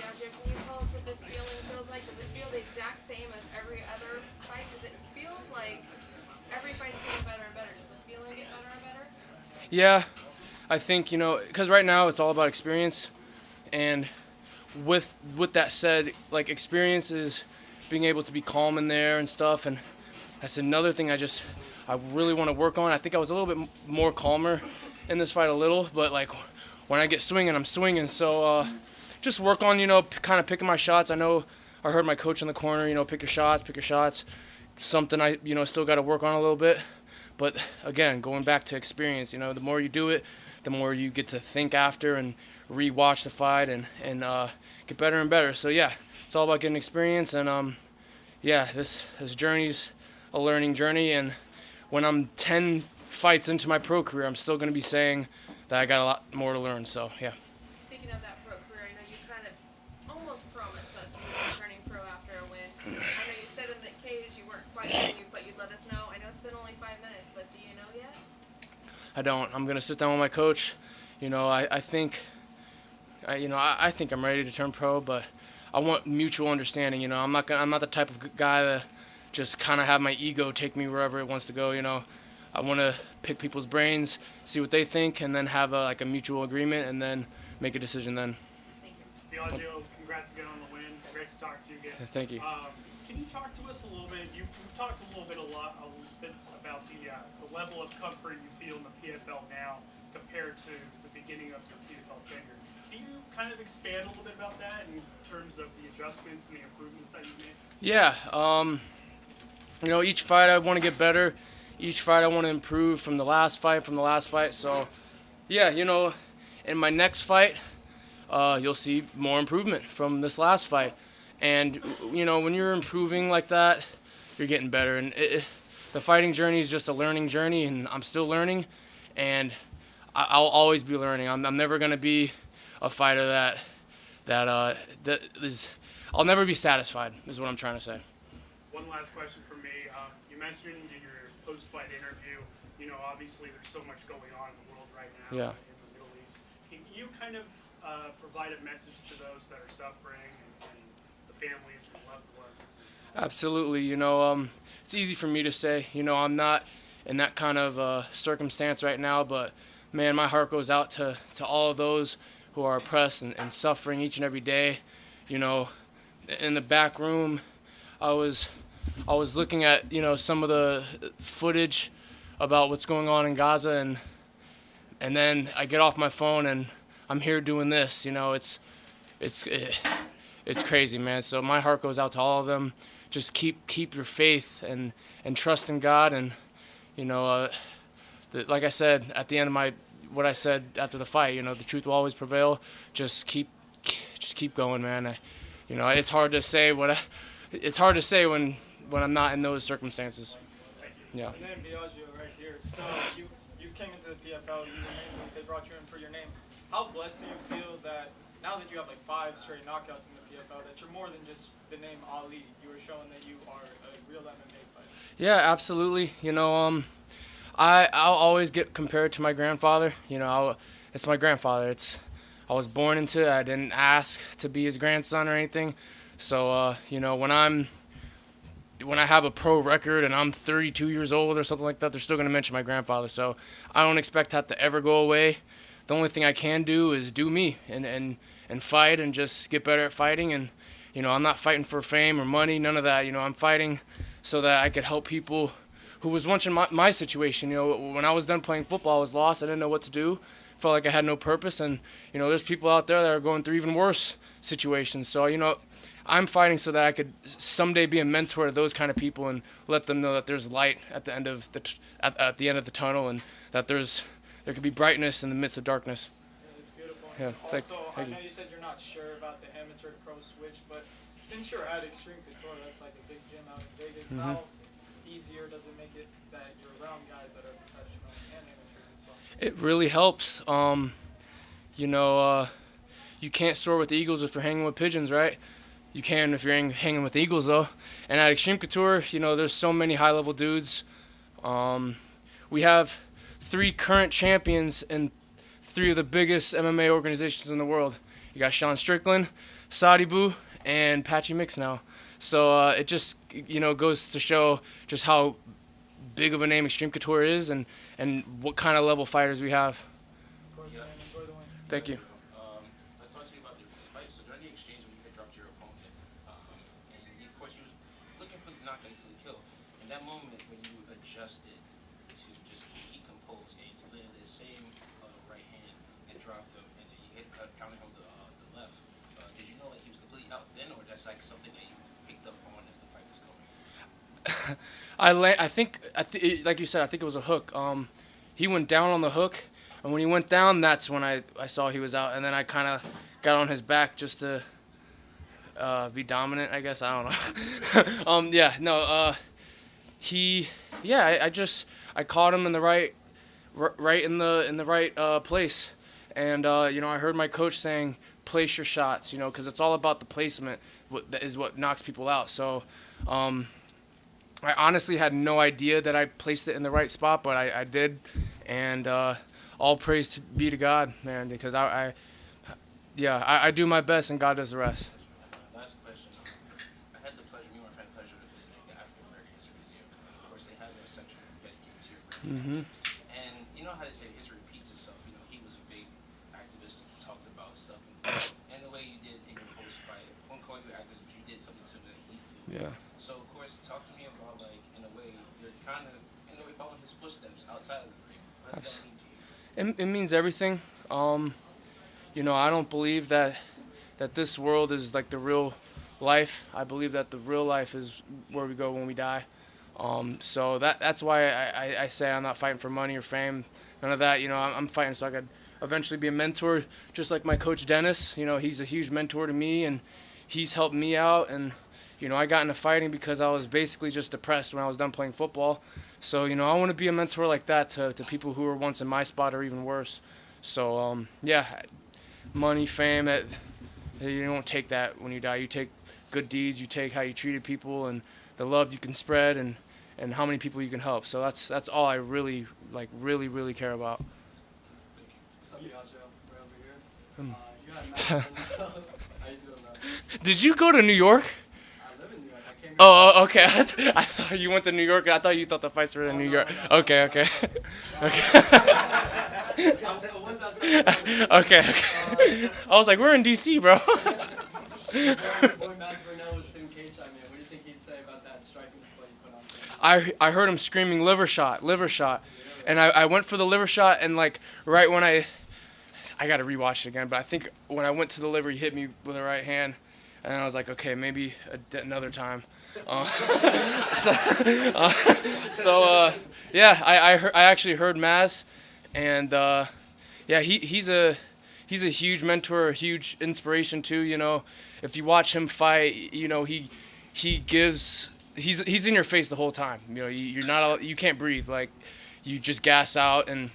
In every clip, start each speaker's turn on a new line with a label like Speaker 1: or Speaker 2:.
Speaker 1: Biaggio, can you tell us what this feeling feels like? Does it feel the exact same as every other fight? Does it feels like every fight's getting better and better? Does the feeling get better and better?
Speaker 2: Yeah, I think, because right now it's all about experience. And with that said, like, experience is being able to be calm in there and stuff. And that's another thing I really want to work on. I think I was a little bit more calmer in this fight but like when I get swinging, I'm swinging. So just work on, kind of picking my shots. I know I heard my coach in the corner, pick your shots. Something I, still got to work on a little bit. But again, going back to experience, the more you do it, the more you get to think after and re-watch the fight and get better and better. So yeah, it's all about getting experience. And yeah, this journey's a learning journey. And when I'm 10 fights into my pro career, I'm still going to be saying that I got a lot more to learn. So yeah.
Speaker 1: Speaking of that pro career, I know you kind of almost promised us you were turning pro after a win. I know you said in the cage you weren't quite ready, but you'd let us know. I know it's been only 5 minutes, but do you know yet?
Speaker 2: I don't. I'm going to sit down with my coach. I think I'm ready to turn pro, but I want mutual understanding. I'm not the type of guy to just kind of have my ego take me wherever it wants to go. I want to pick people's brains, see what they think, and then have a mutual agreement, and then make a decision then.
Speaker 1: Thank you.
Speaker 3: Biaggio, congrats again on the win. Great to talk to you again.
Speaker 2: Thank you.
Speaker 3: Can you talk to us a little bit? You've talked a little bit about the level of comfort you feel in the PFL now compared to the beginning of your PFL tenure. Can you kind of expand a little bit about that in terms of the adjustments and the improvements that you've made?
Speaker 2: Yeah. Each fight I want to get better. Each fight I want to improve from the last fight. So, yeah, in my next fight, you'll see more improvement from this last fight. And, when you're improving like that, you're getting better. And the fighting journey is just a learning journey, and I'm still learning. And I'll always be learning. I'm never going to be a fighter that is. I'll never be satisfied, is what I'm trying to say.
Speaker 3: One last question from me. You mentioned in your post-fight interview, obviously there's so much going on in the world right now
Speaker 2: Yeah.
Speaker 3: in the Middle East. Can you kind of provide a message to those that are suffering and the families and loved ones?
Speaker 2: Absolutely. It's easy for me to say. I'm not in that kind of circumstance right now, but man, my heart goes out to all of those who are oppressed and suffering each and every day. In the back room, I was looking at some of the footage about what's going on in Gaza, and then I get off my phone and I'm here doing this. It's crazy, man. So my heart goes out to all of them. Just keep your faith and trust in God, and like I said at the end of what I said after the fight, the truth will always prevail. Just keep going, man. It's hard to say when I'm not in those circumstances. Yeah.
Speaker 4: Your name Biaggio right here. So you came into the PFL. They brought you in for your name. How blessed do you feel that now that you have like 5 straight knockouts in the PFL, that you're more than just the name Ali? You were showing that you are a real MMA fighter.
Speaker 2: Yeah, absolutely. I'll always get compared to my grandfather. It's my grandfather. I was born into it. I didn't ask to be his grandson or anything. So, when I have a pro record and I'm 32 years old or something like that, they're still going to mention my grandfather. So I don't expect that to ever go away. The only thing I can do is do me and fight and just get better at fighting. And, I'm not fighting for fame or money, none of that. I'm fighting so that I could help people who was once in my situation. When I was done playing football, I was lost. I didn't know what to do. Felt like I had no purpose. And, there's people out there that are going through even worse situations. So, I'm fighting so that I could someday be a mentor to those kind of people and let them know that there's light at the end of at the end of the tunnel, and that there could be brightness in the midst of darkness.
Speaker 4: Yeah, it's beautiful.
Speaker 2: Yeah,
Speaker 4: also,
Speaker 2: thank
Speaker 4: I know
Speaker 2: you.
Speaker 4: you said you're not sure about the amateur to pro switch, but since you're at Extreme Couture, that's like a big gym out in Vegas, how easier does it make it that you're around guys that are professional and amateurs as well?
Speaker 2: It really helps. You can't soar with the eagles if you're hanging with pigeons, right? You can if you're hanging with the eagles, though. And at Extreme Couture, there's so many high-level dudes. We have 3 current champions in 3 of the biggest MMA organizations in the world. You got Sean Strickland, Saudi Boo, and Patchy Mix now. So it just, goes to show just how big of a name Extreme Couture is and what kind of level fighters we have.
Speaker 4: Of course, man. Enjoy the win.
Speaker 2: Thank you.
Speaker 5: I talked to you about your fight. So during the exchange when you dropped your opponent, and of course you was looking for the knock and for the kill. In that moment when you adjusted to just keep composed and you landed the same right hand and dropped him, and then you hit counting him the left. Did you know like he was completely out then, or that's like something that you picked up on as the fight was going?
Speaker 2: I think, like you said, I think it was a hook. He went down on the hook, and when he went down, that's when I saw he was out, and then I kind of got on his back just to be dominant, I guess. I don't know. I caught him in the right in the right place, and I heard my coach saying, place your shots, because it's all about the placement. That is what knocks people out. So. I honestly had no idea that I placed it in the right spot, but I did, and all praise be to God, man, because I do my best and God does the rest.
Speaker 5: Last question. I had the pleasure, me and my friend, pleasure of visiting the African American History Museum. Of course, they have a section dedicated to your grandfather. And you know how they say history repeats itself. He was a big activist, talked about stuff, and the way you did in your post-fight, one call you activist, but you did something similar that he's doing.
Speaker 2: Yeah.
Speaker 5: So, of course, talk to me about, like, in a way, you're kind of, in a way, following his footsteps outside of the ring. What does that mean to you?
Speaker 2: It means everything. I don't believe that this world is like the real life. I believe that the real life is where we go when we die. So that's why I say I'm not fighting for money or fame. None of that. I'm fighting so I could eventually be a mentor, just like my coach Dennis. He's a huge mentor to me, and he's helped me out. And I got into fighting because I was basically just depressed when I was done playing football. So, I want to be a mentor like that to people who were once in my spot or even worse. So, money, fame, you don't take that when you die. You take good deeds, you take how you treated people and the love you can spread and how many people you can help. So that's all I really care about.
Speaker 4: What's up, Biaggio? We're over here. You got a match. How you doing, man?
Speaker 2: Did you go to New York?
Speaker 4: I live in New York. I came here.
Speaker 2: Oh, okay. I thought you went to New York. I thought you thought the fights were in New York.
Speaker 4: No.
Speaker 2: Okay.
Speaker 4: Okay.
Speaker 2: I was like, we're in DC, bro.
Speaker 4: Boy Matt Burnell was sitting cage on me. What do you think he'd say about that striking display you put on?
Speaker 2: I heard him screaming liver shot, and I went for the liver shot, and like right when I got to rewatch it again, but I think when I went to the liver, he hit me with the right hand, and I was like, okay, maybe another time. I actually heard Maz, and he's a huge mentor, a huge inspiration too. If you watch him fight, he's in your face the whole time. You can't breathe, like you just gas out. And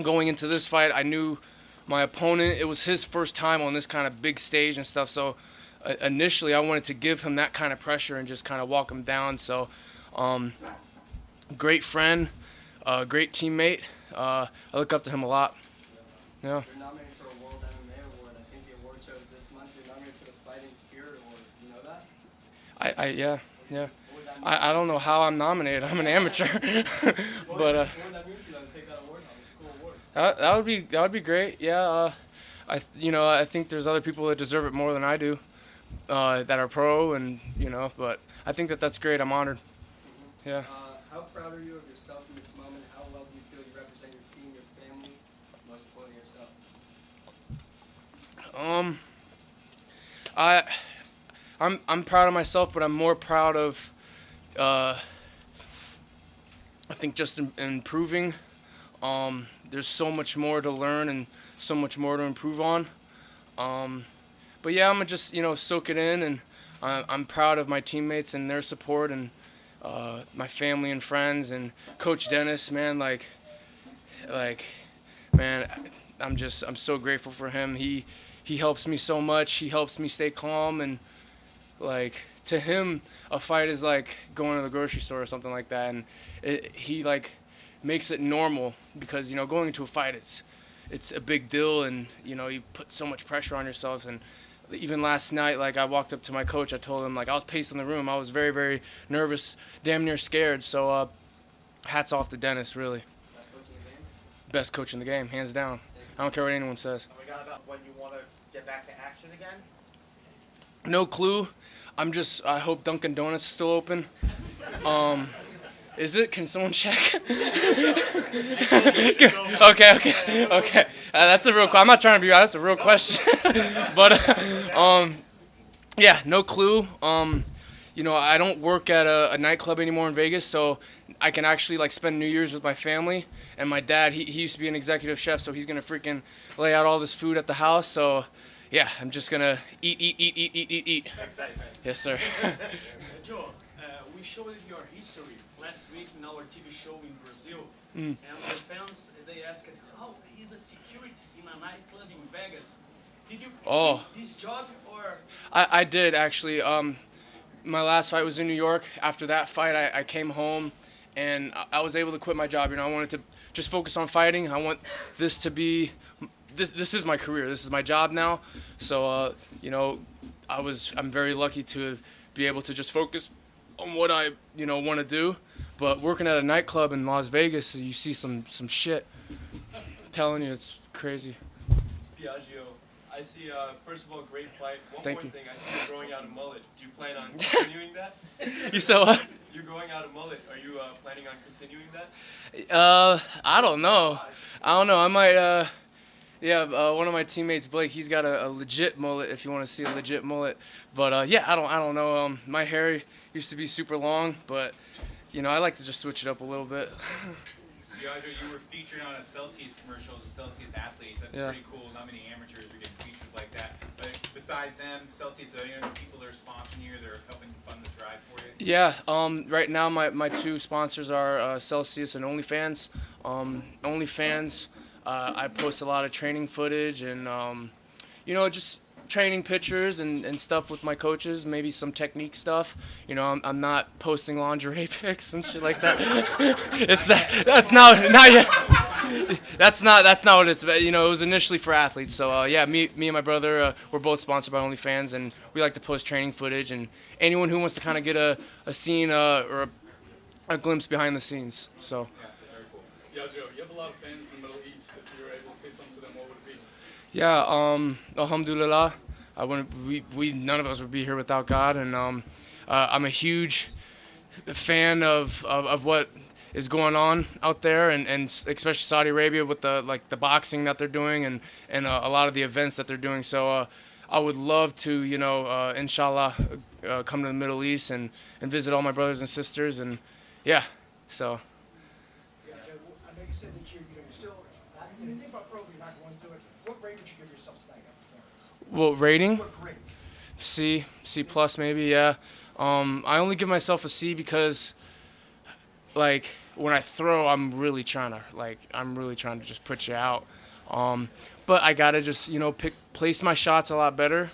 Speaker 2: going into this fight, I knew my opponent. It was his first time on this kind of big stage and stuff, so initially I wanted to give him that kind of pressure and just kind of walk him down. So great friend, great teammate. I look up to him a lot. Yeah.
Speaker 4: You're nominated for a World MMA award. I think the award shows this month. You're nominated for the Fighting Spirit Award. You know that?
Speaker 2: Yeah.
Speaker 4: What would that mean?
Speaker 2: I don't know how I'm nominated. I'm an amateur.
Speaker 4: What would that mean to you to take that award home? It's a cool award.
Speaker 2: That would be great. Yeah. I think there's other people that deserve it more than I do, that are pro, and but I think that's great. I'm honored. Yeah.
Speaker 4: How proud are you of yourself in this moment? How well do you feel you represent your team, your family, most importantly yourself?
Speaker 2: I'm proud of myself, but I'm more proud of I think just improving. There's so much more to learn and so much more to improve on. But yeah, I'm gonna just soak it in, and I'm proud of my teammates and their support, and my family and friends, and Coach Dennis, man, man, I'm so grateful for him. He helps me so much. He helps me stay calm, and to him, a fight is like going to the grocery store or something like that, and he makes it normal, because going into a fight, it's a big deal, and you put so much pressure on yourselves. And even last night, like I walked up to my coach, I told him like I was pacing the room, I was very, very nervous, damn near scared. So hats off to Dennis, really. Best coach in the game, hands down. I don't care what anyone says.
Speaker 6: And we got about when you want to get back to action again.
Speaker 2: No clue. I hope Dunkin' Donuts is still open. Is it? Can someone check? Okay. That's a real. I'm not trying to be. That's a real question. But yeah, no clue. I don't work at a nightclub anymore in Vegas, so I can actually like spend New Year's with my family. And my dad, he used to be an executive chef, so he's gonna freaking lay out all this food at the house. So yeah, I'm just gonna eat.
Speaker 6: Excitement.
Speaker 2: Yes, sir.
Speaker 7: Joe, we showed your history last week in our TV show in Brazil, and the fans, they asked how is a security in a nightclub in Vegas. Did you pick this job or?
Speaker 2: I did actually. My last fight was in New York. After that fight, I came home, and I was able to quit my job. I wanted to just focus on fighting. I want this to be. This is my career. This is my job now. So I'm very lucky to be able to just focus on what I want to do. But working at a nightclub in Las Vegas, you see some shit. I'm telling you, it's crazy.
Speaker 8: Biaggio, I see, first of all, great fight.
Speaker 2: Thank you.
Speaker 8: Thing, I see you growing out a mullet. Do you plan on continuing that?
Speaker 2: You said what?
Speaker 8: You're growing out a mullet. Are you planning on continuing that?
Speaker 2: I don't know. I might, one of my teammates, Blake, he's got a legit mullet if you want to see a legit mullet. But, I don't know. My hair used to be super long, but, I like to just switch it up a little bit.
Speaker 9: Biaggio, you were featured on a Celsius commercial as a Celsius athlete. That's pretty cool. Not many amateurs are getting featured like that. But besides them, Celsius, are there any people that are sponsoring you, that are helping fund this ride for you?
Speaker 2: Yeah. Right now, my two sponsors are Celsius and OnlyFans. OnlyFans, I post a lot of training footage and just training pictures and stuff with my coaches, maybe some technique stuff. I'm not posting lingerie pics and shit like that. That's not yet. That's not what it's. It was initially for athletes. So me and my brother, we're both sponsored by OnlyFans, and we like to post training footage and anyone who wants to kind of get a scene or a glimpse behind the scenes. So.
Speaker 10: Yeah, Joe, you have a lot of fans in the Middle East. If you were able to say something to them, what would it be?
Speaker 2: Yeah, alhamdulillah. None of us would be here without God, and I'm a huge fan of what is going on out there, and especially Saudi Arabia with the boxing that they're doing and a lot of the events that they're doing. So I would love to, inshallah, come to the Middle East and visit all my brothers and sisters, and yeah, so.
Speaker 11: Yeah, Joe, I know you said that you're still not anything about pro, you're not going through it. What grade would you give yourself tonight at performance?
Speaker 2: What rating?
Speaker 11: What grade?
Speaker 2: C plus maybe, yeah. I only give myself a C because, like, when I throw, I'm really trying to just put you out. But I gotta just place my shots a lot better.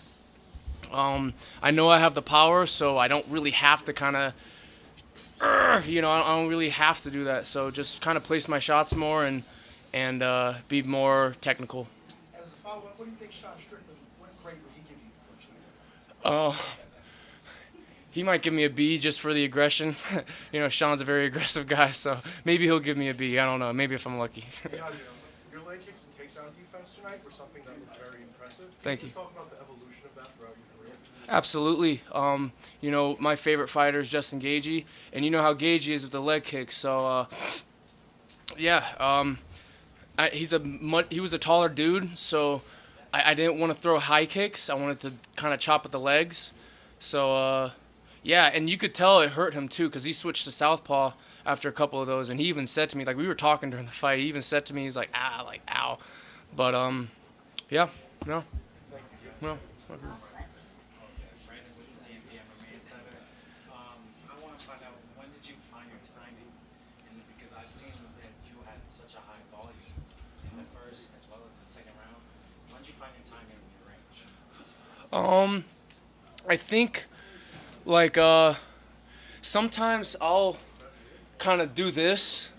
Speaker 2: I know I have the power, so I don't really have to kind of, I don't really have to do that. So just kind of place my shots more and be more technical.
Speaker 11: As a follow-up, what do you think Sean Strickland, what grade would he give you for tonight?
Speaker 2: He might give me a B just for the aggression. Sean's a very aggressive guy, so maybe he'll give me a B. I don't know. Maybe if I'm lucky.
Speaker 10: Your leg kicks and takedown defense tonight were something that looked very impressive.
Speaker 2: Thank you.
Speaker 10: Just talk about the evolution of that throughout your career.
Speaker 2: Absolutely. My favorite fighter is Justin Gaethje, and you know how Gaethje is with the leg kicks. So, he was a taller dude, so I didn't want to throw high kicks. I wanted to kind of chop at the legs. So, and you could tell it hurt him too, because he switched to southpaw after a couple of those, and he even said to me, like, we were talking during the fight, he even said to me, he's like, ow. But, no.
Speaker 8: Brandon with the DMP MMA Center. I want to find out, when did you find your timing? Because I seen that you had such a high volume in the first as well as the second round. When did you find your timing in your range?
Speaker 2: I think, sometimes I'll kind of do this.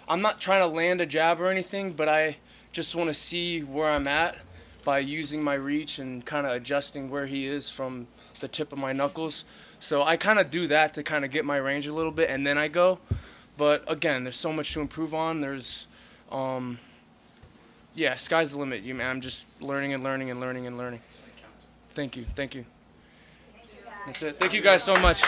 Speaker 2: I'm not trying to land a jab or anything, but I just want to see where I'm at by using my reach and kind of adjusting where he is from the tip of my knuckles. So I kind of do that to kind of get my range a little bit, and then I go. But again, there's so much to improve on. There's, yeah, sky's the limit. I'm just learning and learning and learning and learning. Thank you. Thank you. That's it. Thank you guys so much.